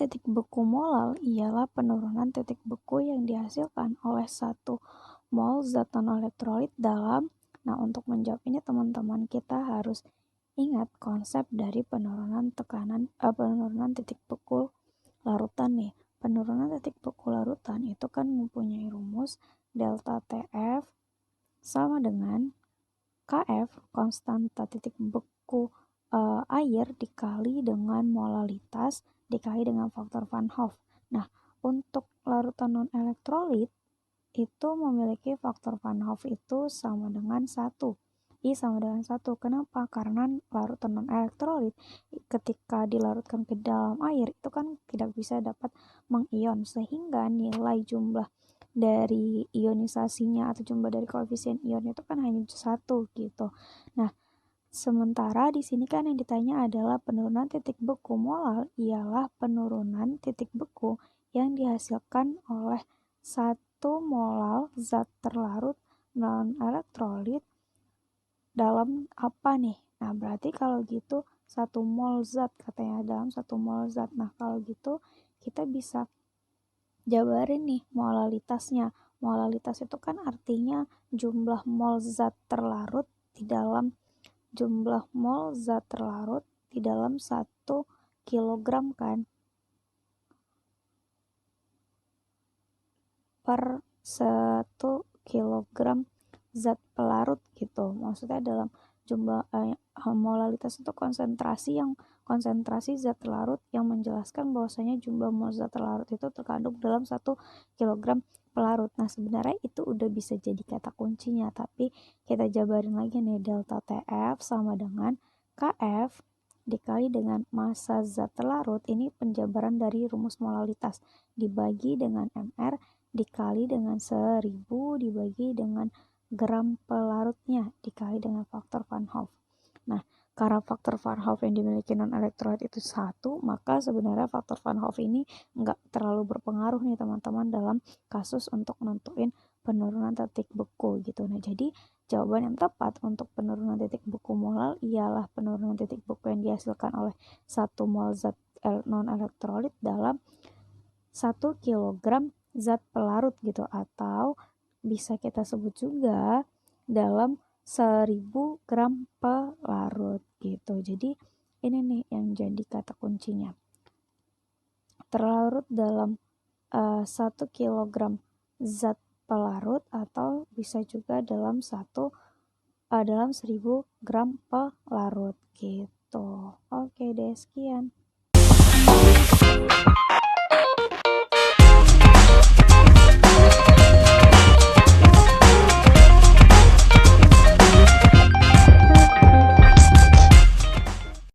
titik beku molal ialah penurunan titik beku yang dihasilkan oleh 1 mol zat non-elektrolit dalam. Nah, untuk menjawab ini teman-teman kita harus ingat konsep dari penurunan titik beku larutan nih. Penurunan titik beku larutan itu kan mempunyai rumus delta TF sama dengan KF, konstanta titik beku air dikali dengan molalitas dikali dengan faktor Van Hoff. Nah, untuk larutan non-elektrolit itu memiliki faktor Van Hoff itu sama dengan 1. I sama dengan 1. Kenapa? Karena larutan non-elektrolit ketika dilarutkan ke dalam air itu kan tidak bisa dapat mengion, sehingga nilai jumlah dari ionisasinya atau jumlah dari koefisien ion itu kan hanya 1 gitu. Nah, sementara di sini kan yang ditanya adalah penurunan titik beku molal ialah penurunan titik beku yang dihasilkan oleh 1 molal zat terlarut non-elektrolit dalam apa nih? Nah, berarti kalau gitu 1 mol zat katanya dalam 1 mol zat. Nah, kalau gitu kita bisa jabarin nih molalitasnya. Molalitas itu kan artinya jumlah mol zat terlarut di dalam 1 kilogram kan per 1 kilogram zat pelarut gitu. Maksudnya dalam jumlah molalitas itu konsentrasi zat terlarut yang menjelaskan bahwasanya jumlah mol zat terlarut itu terkandung dalam 1 kilogram pelarut. Nah, sebenarnya itu udah bisa jadi kata kuncinya, tapi kita jabarin lagi nih, delta TF sama dengan KF dikali dengan massa zat terlarut. Ini penjabaran dari rumus molalitas dibagi dengan MR dikali dengan 1000 dibagi dengan gram pelarutnya dikali dengan faktor Van Hoff. Nah, karena faktor Van Hoff yang dimiliki non-elektrolit itu 1, maka sebenarnya faktor Van Hoff ini nggak terlalu berpengaruh nih teman-teman dalam kasus untuk nentuin penurunan titik beku gitu. Nah, jadi jawaban yang tepat untuk penurunan titik beku molal ialah penurunan titik beku yang dihasilkan oleh 1 mol zat non-elektrolit dalam 1 kilogram zat pelarut gitu, atau bisa kita sebut juga dalam 1000 gram pelarut gitu. Jadi ini nih yang jadi kata kuncinya. Terlarut dalam 1 kilogram zat pelarut, atau bisa juga dalam 1000 gram pelarut gitu. Oke deh, sekian.